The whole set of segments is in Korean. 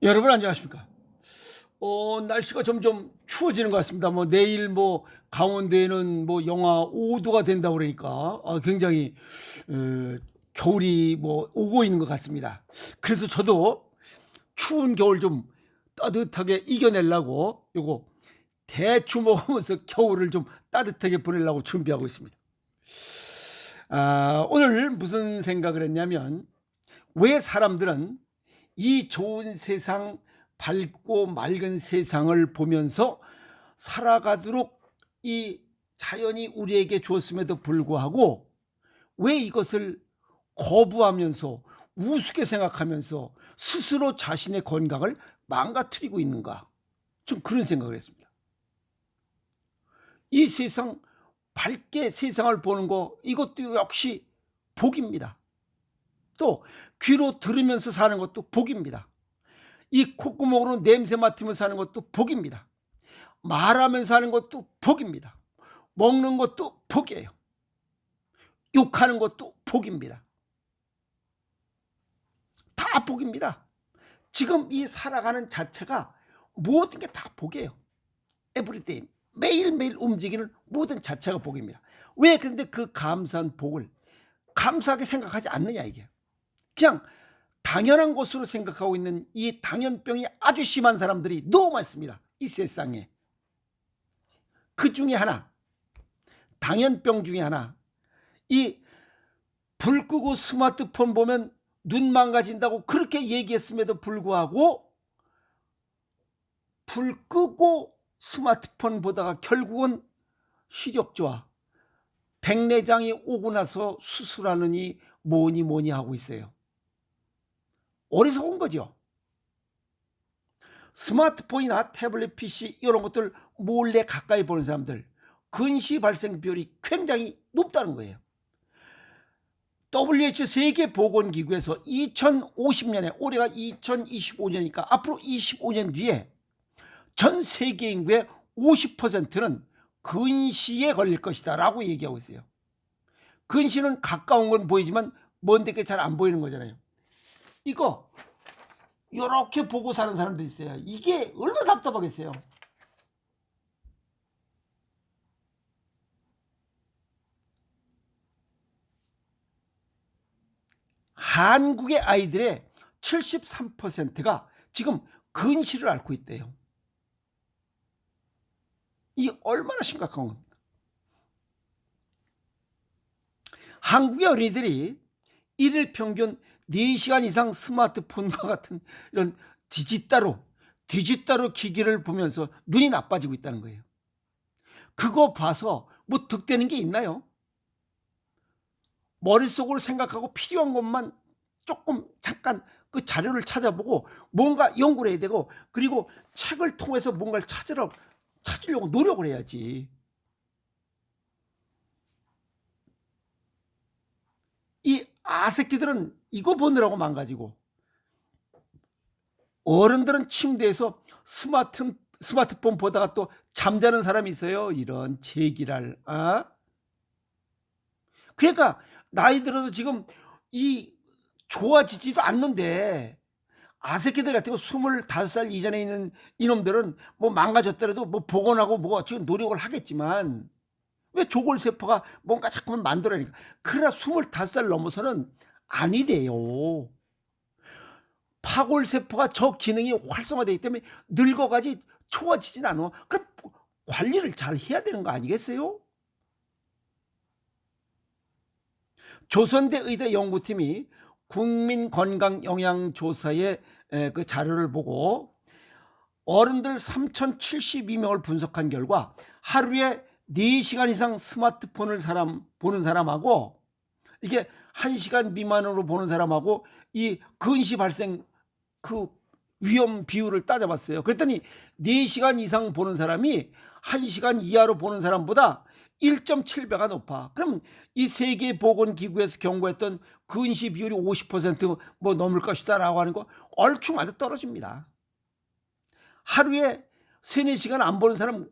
여러분 안녕하십니까? 날씨가 점점 추워지는 것 같습니다. 내일 강원도에는 영하 5도가 된다고 그러니까 굉장히 겨울이 오고 있는 것 같습니다. 그래서 저도 추운 겨울 좀 따뜻하게 이겨내려고 요거 대추 먹으면서 겨울을 좀 따뜻하게 보내려고 준비하고 있습니다. 오늘 무슨 생각을 했냐면, 왜 사람들은 이 좋은 세상, 밝고 맑은 세상을 보면서 살아가도록 이 자연이 우리에게 주었음에도 불구하고 왜 이것을 거부하면서 우습게 생각하면서 스스로 자신의 건강을 망가뜨리고 있는가, 좀 그런 생각을 했습니다. 이 세상, 밝게 세상을 보는 거, 이것도 역시 복입니다. 또 귀로 들으면서 사는 것도 복입니다. 이 콧구멍으로 냄새 맡으면서 사는 것도 복입니다. 말하면서 하는 것도 복입니다. 먹는 것도 복이에요. 욕하는 것도 복입니다. 다 복입니다. 지금 이 살아가는 자체가 모든 게 다 복이에요. 에브리데이, 매일매일 움직이는 모든 자체가 복입니다. 왜 그런데 그 감사한 복을 감사하게 생각하지 않느냐, 이게. 그냥 당연한 것으로 생각하고 있는 이 당연병이 아주 심한 사람들이 너무 많습니다, 이 세상에. 그 중에 하나, 당연병 중에 하나, 이 불 끄고 스마트폰 보면 눈 망가진다고 그렇게 얘기했음에도 불구하고 불 끄고 스마트폰 보다가 결국은 시력 저하, 백내장이 오고 나서 수술하느니 뭐니 하고 있어요. 어리석은 거죠. 스마트폰이나 태블릿 PC 이런 것들 몰래 가까이 보는 사람들, 근시 발생 비율이 굉장히 높다는 거예요. WHO 세계보건기구에서 2050년에, 올해가 2025년이니까 앞으로 25년 뒤에 전 세계 인구의 50%는 근시에 걸릴 것이다 라고 얘기하고 있어요. 근시는 가까운 건 보이지만 먼 데게 잘 안 보이는 거잖아요. 이거 이렇게 보고 사는 사람들 있어요. 이게 얼마나 답답하겠어요. 한국의 아이들의 73%가 지금 근시를 앓고 있대요. 이게 얼마나 심각한 겁니까? 한국의 어린이들이 일일 평균 4시간 이상 스마트폰과 같은 이런 디지따로 기기를 보면서 눈이 나빠지고 있다는 거예요. 그거 봐서 득되는 게 있나요? 머릿속으로 생각하고 필요한 것만 조금 잠깐 그 자료를 찾아보고 뭔가 연구를 해야 되고, 그리고 책을 통해서 뭔가를 찾으려고 노력을 해야지. 이 아새끼들은 이거 보느라고 망가지고, 어른들은 침대에서 스마트폰 보다가 또 잠자는 사람이 있어요. 이런 제기랄. 그러니까 나이 들어서 지금 이 좋아지지도 않는데, 아새끼들 같은 거 25살 이전에 있는 이놈들은 망가졌더라도 복원하고 지금 노력을 하겠지만, 왜 조골세포가 뭔가 자꾸만 만들어내니까. 그러나 25살 넘어서는 아니 돼요. 파골세포가 저 기능이 활성화되기 때문에 늙어가지 좋아지진 않아. 그럼 관리를 잘 해야 되는 거 아니겠어요? 조선대 의대 연구팀이 국민건강영양조사의 그 자료를 보고 어른들 3,072명을 분석한 결과, 하루에 4시간 이상 스마트폰을 보는 사람하고, 이게 1시간 미만으로 보는 사람하고 이 근시 발생 그 위험 비율을 따져봤어요. 그랬더니 4시간 이상 보는 사람이 1시간 이하로 보는 사람보다 1.7배가 높아. 그럼 이 세계보건기구에서 경고했던 근시 비율이 50% 넘을 것이다 라고 하는 거 얼추 맞아 떨어집니다. 하루에 3-4시간 안 보는 사람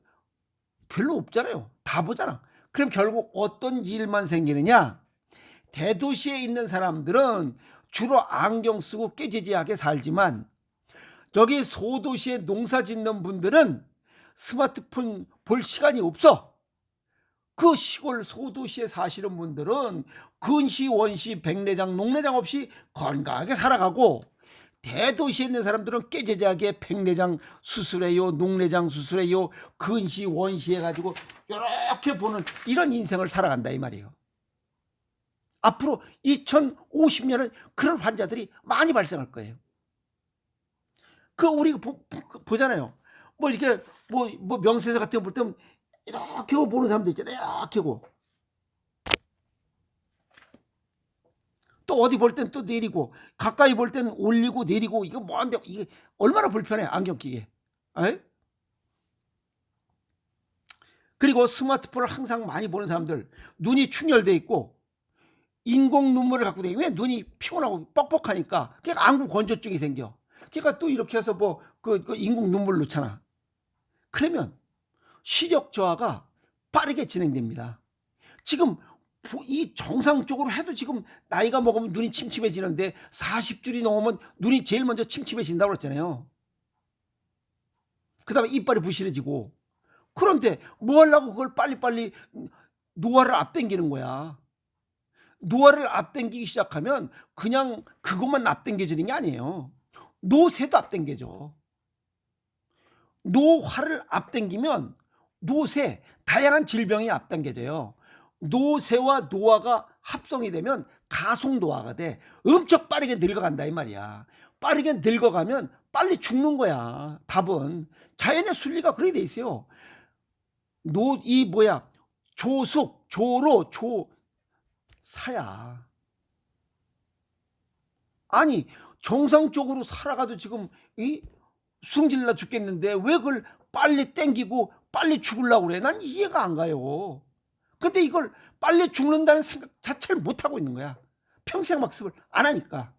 별로 없잖아요. 다 보잖아. 그럼 결국 어떤 일만 생기느냐? 대도시에 있는 사람들은 주로 안경 쓰고 깨지지하게 살지만, 저기 소도시에 농사 짓는 분들은 스마트폰 볼 시간이 없어. 그 시골 소도시에 사시는 분들은 근시 원시 백내장 녹내장 없이 건강하게 살아가고, 대도시에 있는 사람들은 깨재재하게 백내장 수술해요, 녹내장 수술해요, 근시 원시 해가지고 이렇게 보는 이런 인생을 살아간다 이 말이에요. 앞으로 2050년은 그런 환자들이 많이 발생할 거예요. 그 우리가 보잖아요. 뭐 이렇게 뭐 명세서 같은 거 볼 때는 이렇게 보는 사람들 있잖아요. 이렇게 고 또 어디 볼 땐 또 내리고, 가까이 볼 땐 올리고 내리고, 이거 뭐한데 이게 얼마나 불편해 안경 끼게. 에? 그리고 스마트폰을 항상 많이 보는 사람들 눈이 충혈돼 있고 인공 눈물을 갖고 다니면 눈이 피곤하고 뻑뻑하니까 그러니까 안구 건조증이 생겨. 그러니까 또 이렇게 해서 그 인공 눈물 넣잖아. 그러면 시력 저하가 빠르게 진행됩니다. 지금 이 정상적으로 해도 지금 나이가 먹으면 눈이 침침해지는데 40줄이 넘으면 눈이 제일 먼저 침침해진다고 그랬잖아요. 그 다음에 이빨이 부실해지고. 그런데 뭐 하려고 그걸 빨리빨리 노화를 앞당기는 거야. 노화를 앞당기기 시작하면 그냥 그것만 앞당겨지는 게 아니에요. 노쇠도 앞당겨져. 노화를 앞당기면 노쇠, 다양한 질병이 앞당겨져요. 노쇠와 노화가 합성이 되면 가속노화가 돼. 엄청 빠르게 늙어간다 이 말이야. 빠르게 늙어가면 빨리 죽는 거야. 답은 자연의 순리가 그렇게 돼 있어요. 조숙, 조로, 사야. 아니 정상적으로 살아가도 지금 승질나 죽겠는데 왜 그걸 빨리 땡기고 빨리 죽으려고 그래? 난 이해가 안 가요. 근데 이걸 빨리 죽는다는 생각 자체를 못하고 있는 거야. 평생 학습을 안 하니까.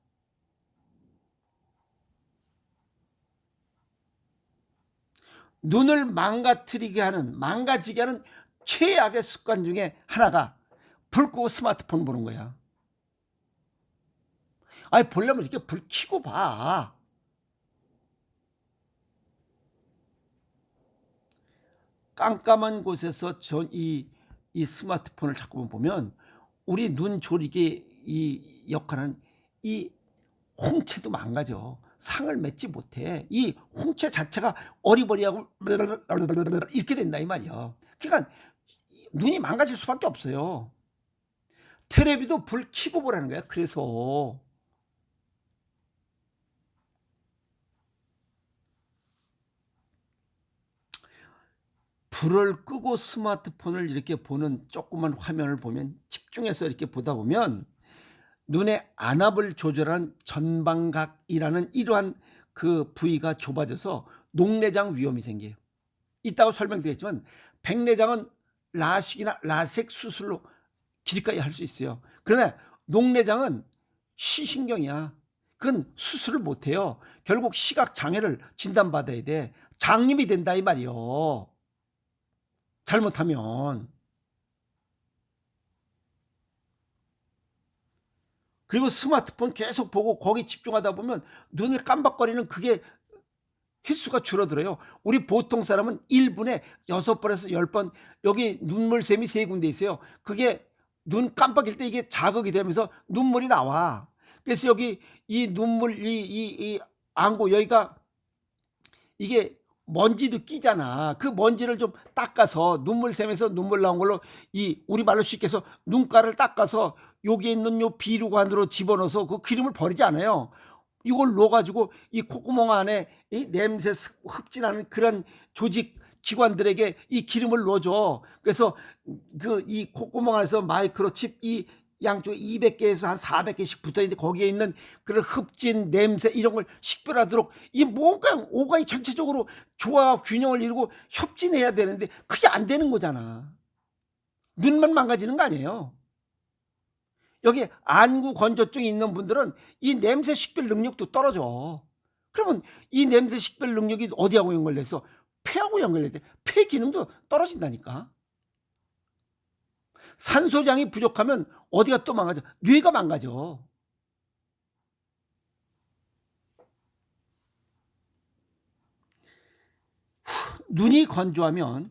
눈을 망가지게 하는 최악의 습관 중에 하나가 불 끄고 스마트폰 보는 거야. 아니 보려면 이렇게 불 켜고 봐. 깜깜한 곳에서 이 스마트폰을 자꾸만 보면 우리 눈 조리개 이 역할은 이 홍채도 망가져. 상을 맺지 못해. 이 홍채 자체가 어리버리하고 이렇게 된다 이 말이야. 그러니까 눈이 망가질 수밖에 없어요. 텔레비도 불 켜고 보라는 거야. 그래서 불을 끄고 스마트폰을 이렇게 보는 조그만 화면을 보면, 집중해서 이렇게 보다 보면 눈의 안압을 조절한 전방각이라는 이러한 그 부위가 좁아져서 녹내장 위험이 생겨요. 이따가 설명드렸지만 백내장은 라식이나 라섹 수술로 기까지 할 수 있어요. 그러나 녹내장은 시신경이야. 그건 수술을 못해요. 결국 시각장애를 진단받아야 돼. 장님이 된다 이 말이요. 잘못하면. 그리고 스마트폰 계속 보고 거기 집중하다 보면 눈을 깜박거리는 그게 횟수가 줄어들어요. 우리 보통 사람은 1분에 6번에서 10번 여기 눈물샘이 3군데 있어요. 그게 눈 깜빡일 때 이게 자극이 되면서 눈물이 나와. 그래서 여기 이 눈물 이 안구 여기가 이게 먼지도 끼잖아. 그 먼지를 좀 닦아서 눈물샘에서 눈물 나온 걸로 이 우리말로 쉽게 해서 눈가를 닦아서 여기에 있는 요 비루관으로 집어넣어서 그 기름을 버리지 않아요. 이걸 넣어가지고 이 콧구멍 안에 이 냄새 흡진하는 그런 조직 기관들에게 이 기름을 넣어줘. 그래서 그 이 콧구멍 안에서 마이크로칩 이 양쪽에 200개에서 한 400개씩 붙어 있는데 거기에 있는 그런 흡진 냄새 이런 걸 식별하도록 이 뭔가 오가이 전체적으로 조화 균형을 이루고 협진해야 되는데 그게 안 되는 거잖아. 눈만 망가지는 거 아니에요. 여기 안구 건조증이 있는 분들은 이 냄새 식별 능력도 떨어져. 그러면 이 냄새 식별 능력이 어디하고 연결돼서 폐하고 연결돼. 폐 기능도 떨어진다니까. 산소량이 부족하면 어디가 또 망가져? 뇌가 망가져. 눈이 건조하면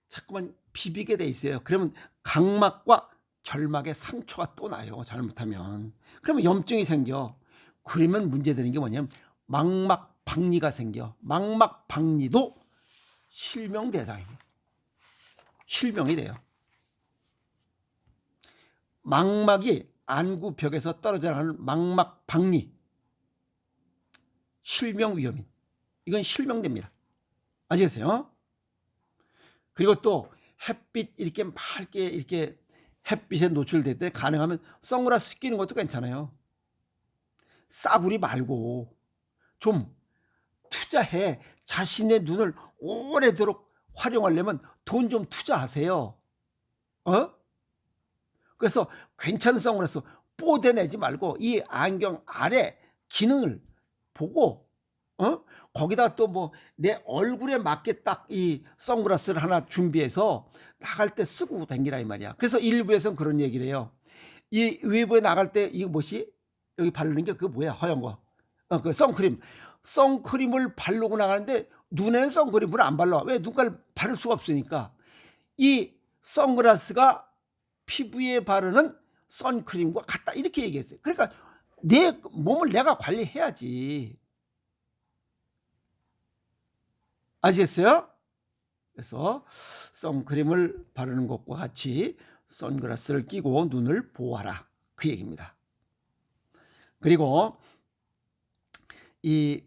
자꾸만 비비게 돼 있어요. 그러면 각막과 결막에 상처가 또 나요. 잘못하면. 그러면 염증이 생겨. 그러면 문제되는 게 뭐냐면 망막박리가 생겨. 망막박리도 실명 대상이에요. 실명이 돼요. 망막이 안구벽에서 떨어져 나가는 망막박리, 실명 위험인. 이건 실명됩니다. 아시겠어요? 그리고 또 햇빛 이렇게 맑게 이렇게 햇빛에 노출될 때 가능하면 선글라스 끼는 것도 괜찮아요. 싸구리 말고 좀 투자해. 자신의 눈을 오래도록 활용하려면 돈 좀 투자하세요. 그래서 괜찮은 선글라스 뽀대내지 말고 이 안경 아래 기능을 보고 거기다 또 뭐 내 얼굴에 맞게 딱 이 선글라스를 하나 준비해서 나갈 때 쓰고 다니라 이 말이야. 그래서 일부에서는 그런 얘기를 해요. 이 외부에 나갈 때 이거 뭐지? 여기 바르는 게 그거 뭐야? 허연 거. 그 선크림. 선크림을 바르고 나가는데 눈에는 선크림을 안 발라. 왜? 눈깔 바를 수가 없으니까. 이 선글라스가 피부에 바르는 선크림과 같다 이렇게 얘기했어요. 그러니까 내 몸을 내가 관리해야지. 아시겠어요? 그래서 선크림을 바르는 것과 같이 선글라스를 끼고 눈을 보호하라 그 얘기입니다. 그리고 이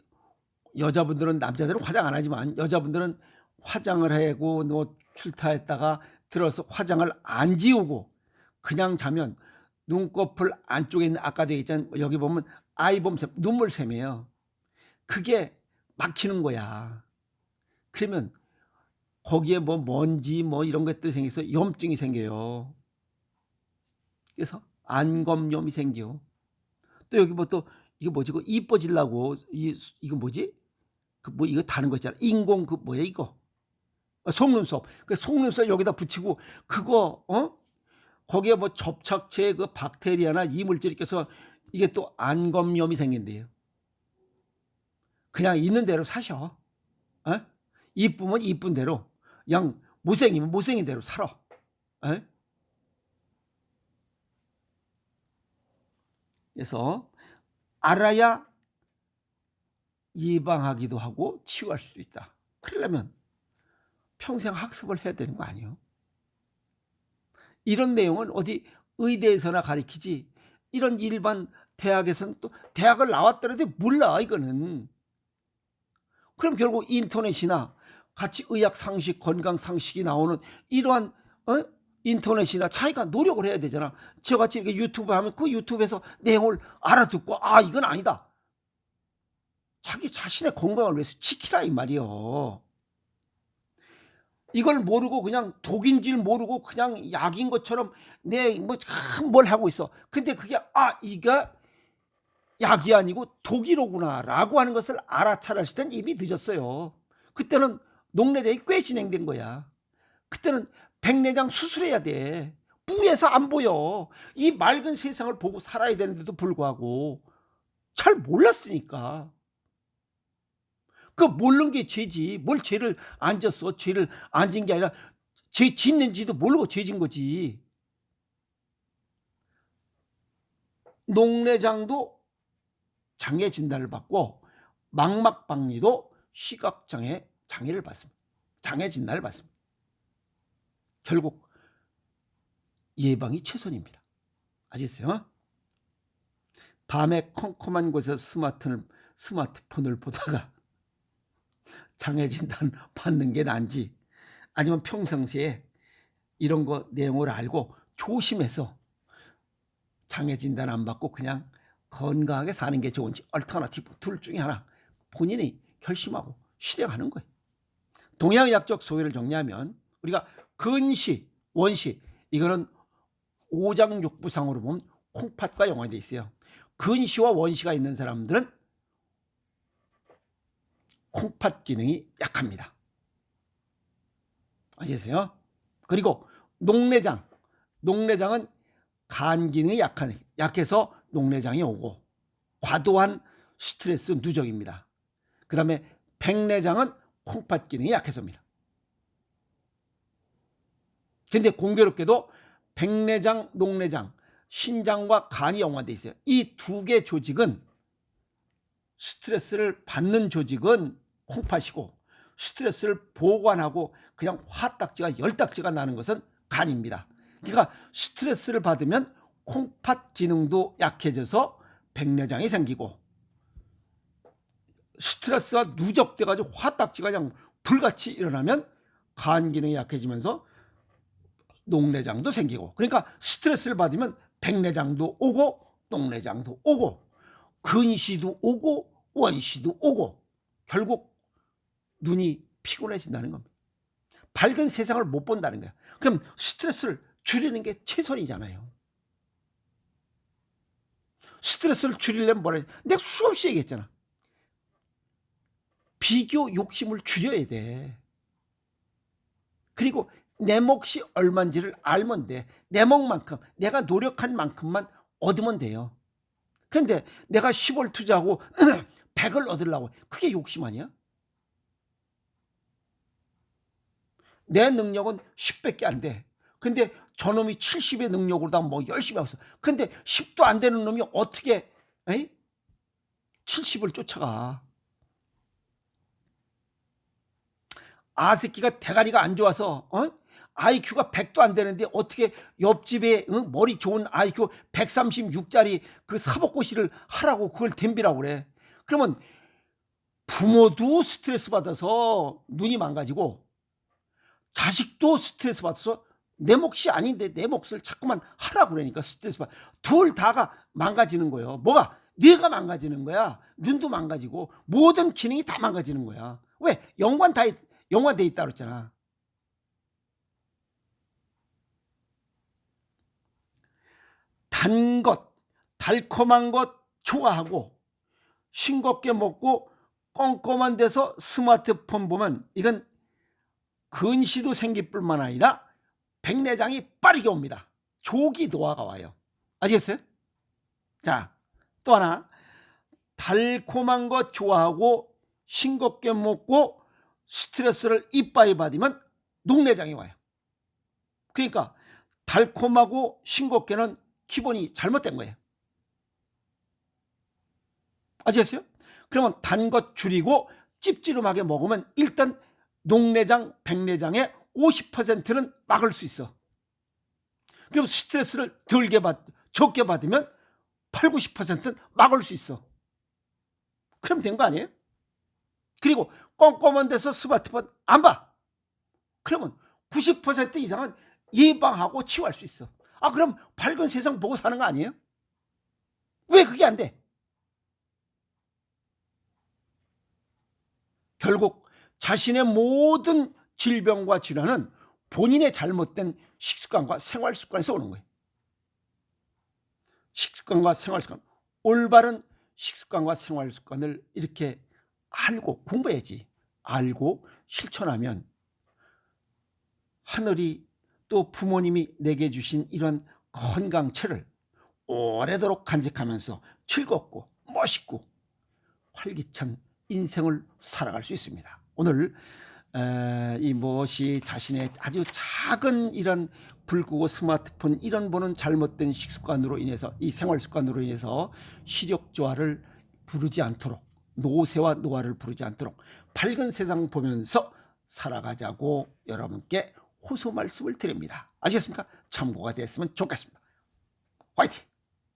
여자분들은, 남자들은 화장 안 하지만 여자분들은 화장을 하고 뭐 출타했다가 들어서 화장을 안 지우고 그냥 자면 눈꺼풀 안쪽에 있는, 아까도 얘기했잖아요. 여기 보면 아이봄샘, 눈물샘이에요. 그게 막히는 거야. 그러면 거기에 뭐 먼지 뭐 이런 것들이 생겨서 염증이 생겨요. 그래서 안검염이 생겨. 또 여기 뭐 또 이거 뭐지? 그 이뻐지려고 이거 뭐지? 그 뭐 이거 다는 거 있잖아. 인공 그 뭐야 이거? 속눈썹. 그 속눈썹 여기다 붙이고 그거 거기에 뭐 접착제 그 박테리아나 이물질이 껴서 이게 또 안검염이 생긴대요. 그냥 있는 대로 사셔. 이쁘면 이쁜 대로, 그냥 못생기면 못생긴 대로 살아. 그래서 알아야 예방하기도 하고 치유할 수도 있다. 그러려면 평생 학습을 해야 되는 거 아니에요? 이런 내용은 어디 의대에서나 가르치지 이런 일반 대학에서는, 또 대학을 나왔더라도 몰라 이거는. 그럼 결국 인터넷이나 같이 의학 상식, 건강 상식이 나오는 이러한 인터넷이나 자기가 노력을 해야 되잖아. 저같이 이렇게 유튜브 하면 그 유튜브에서 내용을 알아듣고 이건 아니다. 자기 자신의 건강을 위해서 지키라 이 말이요. 이걸 모르고 그냥 독인 줄 모르고 그냥 약인 것처럼 내 뭘 하고 있어. 근데 그게 이게 약이 아니고 독이로구나 라고 하는 것을 알아차렸을 땐 이미 늦었어요. 그때는 녹내장이 꽤 진행된 거야. 그때는 백내장 수술해야 돼. 뿌에서 안 보여. 이 맑은 세상을 보고 살아야 되는데도 불구하고 잘 몰랐으니까. 그 모르는 게 죄지. 뭘 죄를 안 졌어. 죄를 안 진 게 아니라 죄 짓는지도 모르고 죄 진 거지. 녹내장도 장애 진단을 받고 망막박리도 시각장애 장애를 받습니다. 장애 진단을 받습니다. 결국 예방이 최선입니다. 아시겠어요? 밤에 컴컴한 곳에서 스마트폰을 보다가 장애 진단 받는 게 난지, 아니면 평상시에 이런 거 내용을 알고 조심해서 장애 진단 안 받고 그냥 건강하게 사는 게 좋은지, 얼터너티브 둘 중에 하나 본인이 결심하고 실행하는 거예요. 동양의학적 소개를 정리하면 우리가 근시, 원시, 이거는 오장육부상으로 보면 콩팥과 연관되어 있어요. 근시와 원시가 있는 사람들은 콩팥 기능이 약합니다. 아시겠어요? 그리고 녹내장은 간 기능이 약해서 녹내장이 오고, 과도한 스트레스 누적입니다. 그 다음에 백내장은 콩팥 기능이 약해서입니다. 그런데 공교롭게도 백내장, 녹내장, 신장과 간이 연관되어 있어요. 이 두 개 조직은 스트레스를 받는 조직은 콩팥이고 스트레스를 보관하고 그냥 화딱지가 열딱지가 나는 것은 간입니다. 그러니까 스트레스를 받으면 콩팥 기능도 약해져서 백내장이 생기고 스트레스가 누적돼 가지고 화딱지가 그냥 불같이 일어나면 간 기능이 약해지면서 녹내장도 생기고, 그러니까 스트레스를 받으면 백내장도 오고 녹내장도 오고 근시도 오고 원시도 오고 결국 눈이 피곤해진다는 겁니다. 밝은 세상을 못 본다는 거야. 그럼 스트레스를 줄이는 게 최선이잖아요. 스트레스를 줄이려면 뭐라 해? 내가 수없이 얘기했잖아. 비교 욕심을 줄여야 돼. 그리고 내 몫이 얼마인지를 알면 돼. 내 몫만큼, 내가 노력한 만큼만 얻으면 돼요. 그런데 내가 10을 투자하고 100을 얻으려고, 그게 욕심 아니야? 내 능력은 10밖에 안 돼. 근데 저놈이 70의 능력으로 다 뭐 열심히 하고 있어. 근데 10도 안 되는 놈이 어떻게 70을 쫓아가? 아새끼가 대가리가 안 좋아서 IQ가 100도 안 되는데 어떻게 옆집에 머리 좋은 IQ 136짜리 그 사법고시를 하라고 그걸 덤비라고 그래. 그러면 부모도 스트레스 받아서 눈이 망가지고 자식도 스트레스 받아서 내 몫이 아닌데 내 몫을 자꾸만 하라고 그러니까 스트레스 받아. 둘 다가 망가지는 거예요. 뭐가? 뇌가 망가지는 거야. 눈도 망가지고 모든 기능이 다 망가지는 거야. 왜? 연관돼 있다고 했잖아. 단 것, 달콤한 것 좋아하고 싱겁게 먹고 껌껌한 데서 스마트폰 보면 이건 근시도 생길 뿐만 아니라 백내장이 빠르게 옵니다. 조기 노화가 와요. 아시겠어요? 자, 또 하나. 달콤한 것 좋아하고 싱겁게 먹고 스트레스를 이빠이 받으면 녹내장이 와요. 그러니까 달콤하고 싱겁게는 기본이 잘못된 거예요. 아시겠어요? 그러면 단 것 줄이고 찝찝하게 먹으면 일단 녹내장, 백내장의 50%는 막을 수 있어. 그럼 스트레스를 적게 받으면 8, 90%는 막을 수 있어. 그럼 된 거 아니에요? 그리고 껌껌한 데서 스마트폰 안 봐. 그러면 90% 이상은 예방하고 치유할 수 있어. 그럼 밝은 세상 보고 사는 거 아니에요? 왜 그게 안 돼? 결국 자신의 모든 질병과 질환은 본인의 잘못된 식습관과 생활습관에서 오는 거예요. 식습관과 생활습관, 올바른 식습관과 생활습관을 이렇게 알고 공부해야지. 알고 실천하면 하늘이 또 부모님이 내게 주신 이런 건강체를 오래도록 간직하면서 즐겁고 멋있고 활기찬 인생을 살아갈 수 있습니다. 오늘 이 무엇이 자신의 아주 작은 이런 불 끄고 스마트폰 이런 보는 잘못된 식습관으로 인해서, 이 생활습관으로 인해서 시력 저하를 부르지 않도록, 노쇠와 노화를 부르지 않도록 밝은 세상 보면서 살아가자고 여러분께 호소 말씀을 드립니다. 아시겠습니까? 참고가 됐으면 좋겠습니다. 화이팅!